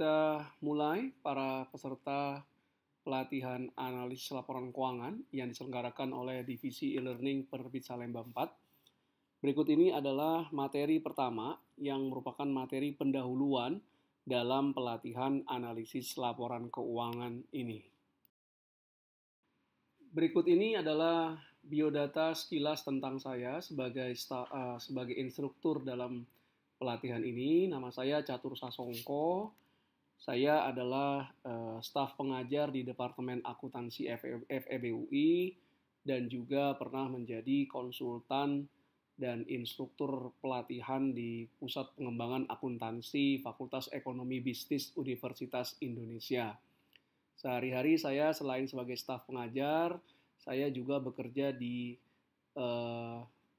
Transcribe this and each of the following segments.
kita mulai para peserta pelatihan analis laporan keuangan yang diselenggarakan oleh Divisi E-Learning Penerbit Salemba 4. Berikut ini adalah materi pertama yang merupakan materi pendahuluan dalam pelatihan analisis laporan keuangan ini. Berikut ini adalah biodata sekilas tentang saya sebagai instruktur dalam pelatihan ini. Nama saya Catur Sasongko. Saya adalah staf pengajar di Departemen Akuntansi FEB UI dan juga pernah menjadi konsultan dan instruktur pelatihan di Pusat Pengembangan Akuntansi Fakultas Ekonomi Bisnis Universitas Indonesia. Sehari-hari saya selain sebagai staf pengajar, saya juga bekerja di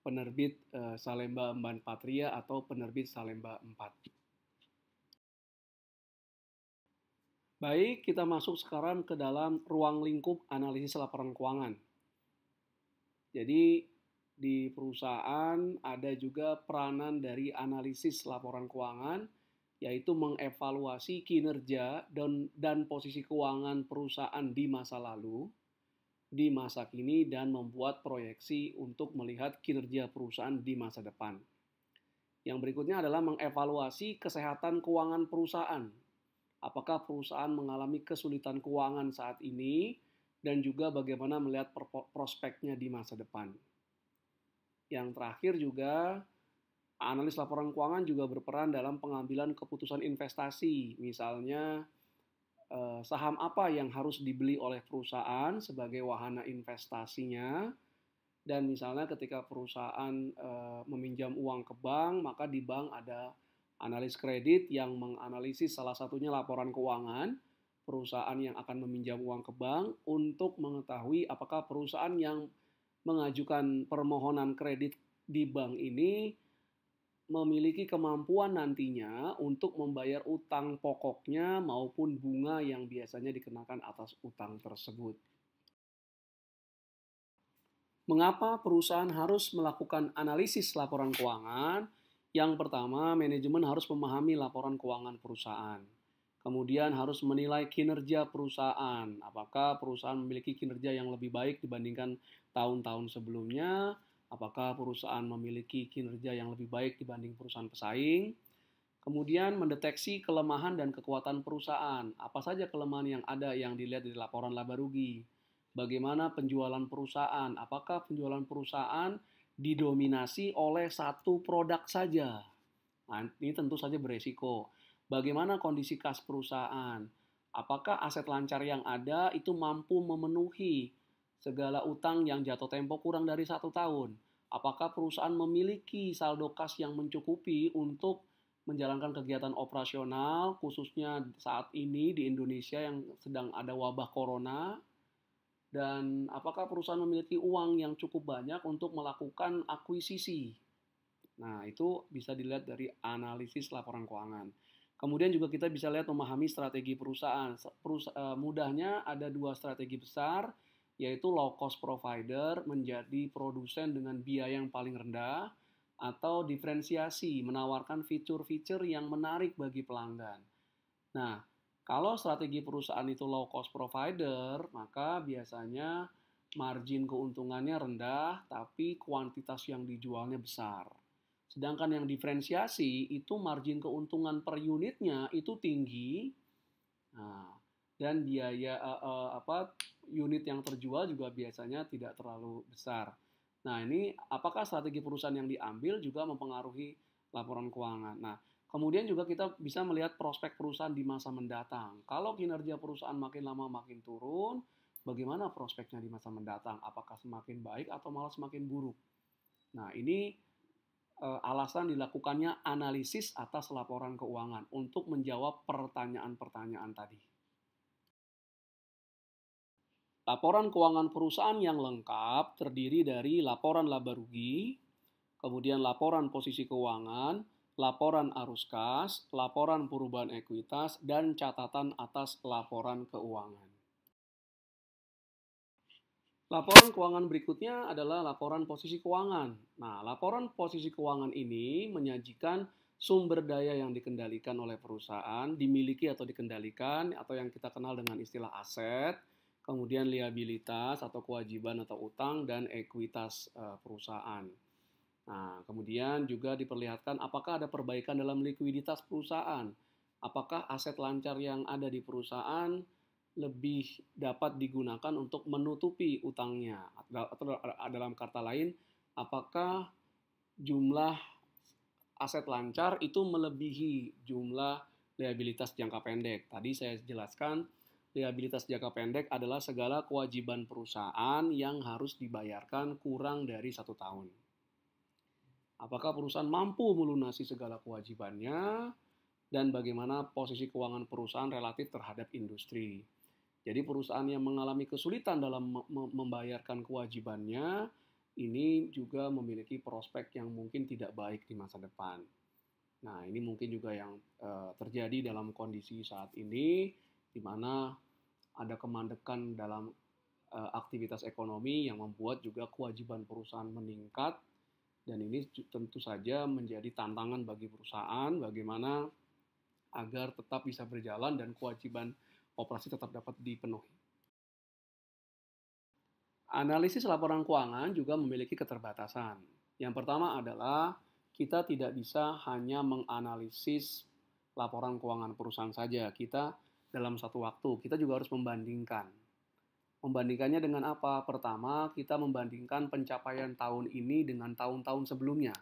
penerbit Salemba Emban Patria atau penerbit Salemba 4. Baik, kita masuk sekarang ke dalam ruang lingkup analisis laporan keuangan. Jadi di perusahaan ada juga peranan dari analisis laporan keuangan, yaitu mengevaluasi kinerja dan posisi keuangan perusahaan di masa lalu, di masa kini, dan membuat proyeksi untuk melihat kinerja perusahaan di masa depan. Yang berikutnya adalah mengevaluasi kesehatan keuangan perusahaan. Apakah perusahaan mengalami kesulitan keuangan saat ini, dan juga bagaimana melihat prospeknya di masa depan. Yang terakhir juga, analis laporan keuangan juga berperan dalam pengambilan keputusan investasi. Misalnya, saham apa yang harus dibeli oleh perusahaan sebagai wahana investasinya. Dan misalnya ketika perusahaan meminjam uang ke bank, maka di bank ada analis kredit yang menganalisis salah satunya laporan keuangan perusahaan yang akan meminjam uang ke bank untuk mengetahui apakah perusahaan yang mengajukan permohonan kredit di bank ini memiliki kemampuan nantinya untuk membayar utang pokoknya maupun bunga yang biasanya dikenakan atas utang tersebut. Mengapa perusahaan harus melakukan analisis laporan keuangan? Yang pertama, manajemen harus memahami laporan keuangan perusahaan. Kemudian harus menilai kinerja perusahaan. Apakah perusahaan memiliki kinerja yang lebih baik dibandingkan tahun-tahun sebelumnya? Apakah perusahaan memiliki kinerja yang lebih baik dibanding perusahaan pesaing? Kemudian mendeteksi kelemahan dan kekuatan perusahaan. Apa saja kelemahan yang ada yang dilihat di laporan laba rugi? Bagaimana penjualan perusahaan? Apakah penjualan perusahaan didominasi oleh satu produk saja? Nah, ini tentu saja beresiko. Bagaimana kondisi kas perusahaan? Apakah aset lancar yang ada itu mampu memenuhi segala utang yang jatuh tempo kurang dari 1 tahun? Apakah perusahaan memiliki saldo kas yang mencukupi untuk menjalankan kegiatan operasional, khususnya saat ini di Indonesia yang sedang ada wabah corona? Dan apakah perusahaan memiliki uang yang cukup banyak untuk melakukan akuisisi? Nah, itu bisa dilihat dari analisis laporan keuangan. Kemudian juga kita bisa lihat memahami strategi perusahaan. Mudahnya ada 2 strategi besar, yaitu low cost provider, menjadi produsen dengan biaya yang paling rendah, atau diferensiasi, menawarkan fitur-fitur yang menarik bagi pelanggan. Nah, kalau strategi perusahaan itu low cost provider, maka biasanya margin keuntungannya rendah, tapi kuantitas yang dijualnya besar. Sedangkan yang diferensiasi itu margin keuntungan per unitnya itu tinggi, nah, dan biaya unit yang terjual juga biasanya tidak terlalu besar. Nah, ini apakah strategi perusahaan yang diambil juga mempengaruhi laporan keuangan. Nah, kemudian juga kita bisa melihat prospek perusahaan di masa mendatang. Kalau kinerja perusahaan makin lama makin turun, bagaimana prospeknya di masa mendatang? Apakah semakin baik atau malah semakin buruk? Nah, ini alasan dilakukannya analisis atas laporan keuangan untuk menjawab pertanyaan-pertanyaan tadi. Laporan keuangan perusahaan yang lengkap terdiri dari laporan laba rugi, kemudian laporan posisi keuangan, laporan arus kas, laporan perubahan ekuitas, dan catatan atas laporan keuangan. Laporan keuangan berikutnya adalah laporan posisi keuangan. Nah, laporan posisi keuangan ini menyajikan sumber daya yang dikendalikan oleh perusahaan, dimiliki atau dikendalikan, atau yang kita kenal dengan istilah aset, kemudian liabilitas atau kewajiban atau utang, dan ekuitas perusahaan. Nah, kemudian juga diperlihatkan apakah ada perbaikan dalam likuiditas perusahaan. Apakah aset lancar yang ada di perusahaan lebih dapat digunakan untuk menutupi utangnya. Atau dalam kata lain, apakah jumlah aset lancar itu melebihi jumlah liabilitas jangka pendek. Tadi saya jelaskan, liabilitas jangka pendek adalah segala kewajiban perusahaan yang harus dibayarkan kurang dari 1 tahun. Apakah perusahaan mampu melunasi segala kewajibannya, dan bagaimana posisi keuangan perusahaan relatif terhadap industri. Jadi perusahaan yang mengalami kesulitan dalam membayarkan kewajibannya, ini juga memiliki prospek yang mungkin tidak baik di masa depan. Nah, ini mungkin juga yang terjadi dalam kondisi saat ini, di mana ada kemandekan dalam aktivitas ekonomi yang membuat juga kewajiban perusahaan meningkat, dan ini tentu saja menjadi tantangan bagi perusahaan bagaimana agar tetap bisa berjalan dan kewajiban operasi tetap dapat dipenuhi. Analisis laporan keuangan juga memiliki keterbatasan. Yang pertama adalah kita tidak bisa hanya menganalisis laporan keuangan perusahaan saja. Kita dalam satu waktu, kita juga harus membandingkan. Membandingkannya dengan apa? Pertama, kita membandingkan pencapaian tahun ini dengan tahun-tahun sebelumnya.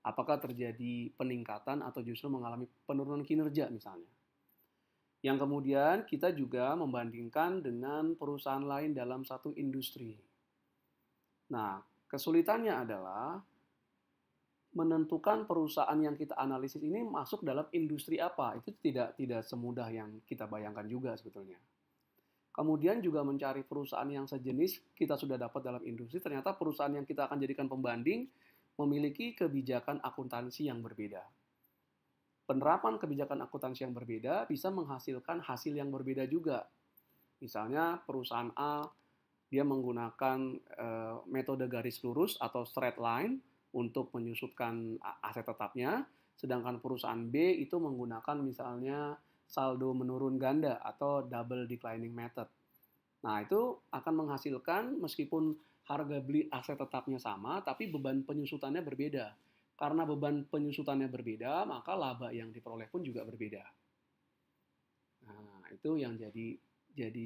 Apakah terjadi peningkatan atau justru mengalami penurunan kinerja misalnya. Yang kemudian kita juga membandingkan dengan perusahaan lain dalam satu industri. Nah, kesulitannya adalah menentukan perusahaan yang kita analisis ini masuk dalam industri apa. Itu tidak semudah yang kita bayangkan juga sebetulnya. Kemudian juga mencari perusahaan yang sejenis kita sudah dapat dalam industri, ternyata perusahaan yang kita akan jadikan pembanding memiliki kebijakan akuntansi yang berbeda. Penerapan kebijakan akuntansi yang berbeda bisa menghasilkan hasil yang berbeda juga. Misalnya perusahaan A, dia menggunakan metode garis lurus atau straight line untuk menyusutkan aset tetapnya, sedangkan perusahaan B itu menggunakan misalnya saldo menurun ganda atau double declining method. Nah, itu akan menghasilkan meskipun harga beli aset tetapnya sama, tapi beban penyusutannya berbeda. Karena beban penyusutannya berbeda, maka laba yang diperoleh pun juga berbeda. Nah, itu yang jadi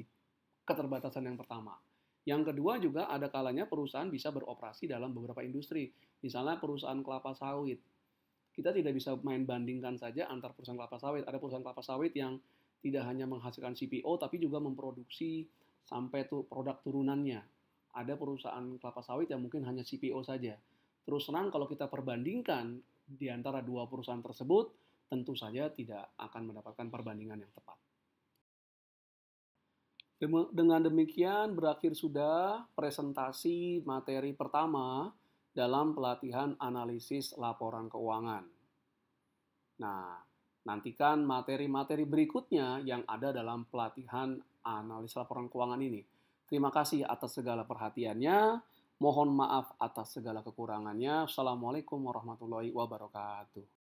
keterbatasan yang pertama. Yang kedua juga ada kalanya perusahaan bisa beroperasi dalam beberapa industri. Misalnya perusahaan kelapa sawit. Kita tidak bisa main bandingkan saja antar perusahaan kelapa sawit. Ada perusahaan kelapa sawit yang tidak hanya menghasilkan CPO, tapi juga memproduksi sampai produk turunannya. Ada perusahaan kelapa sawit yang mungkin hanya CPO saja. Terus terang kalau kita perbandingkan di antara dua perusahaan tersebut, tentu saja tidak akan mendapatkan perbandingan yang tepat. Dengan demikian berakhir sudah presentasi materi pertama dalam pelatihan analisis laporan keuangan. Nah, nantikan materi-materi berikutnya yang ada dalam pelatihan analisis laporan keuangan ini. Terima kasih atas segala perhatiannya. Mohon maaf atas segala kekurangannya. Assalamualaikum warahmatullahi wabarakatuh.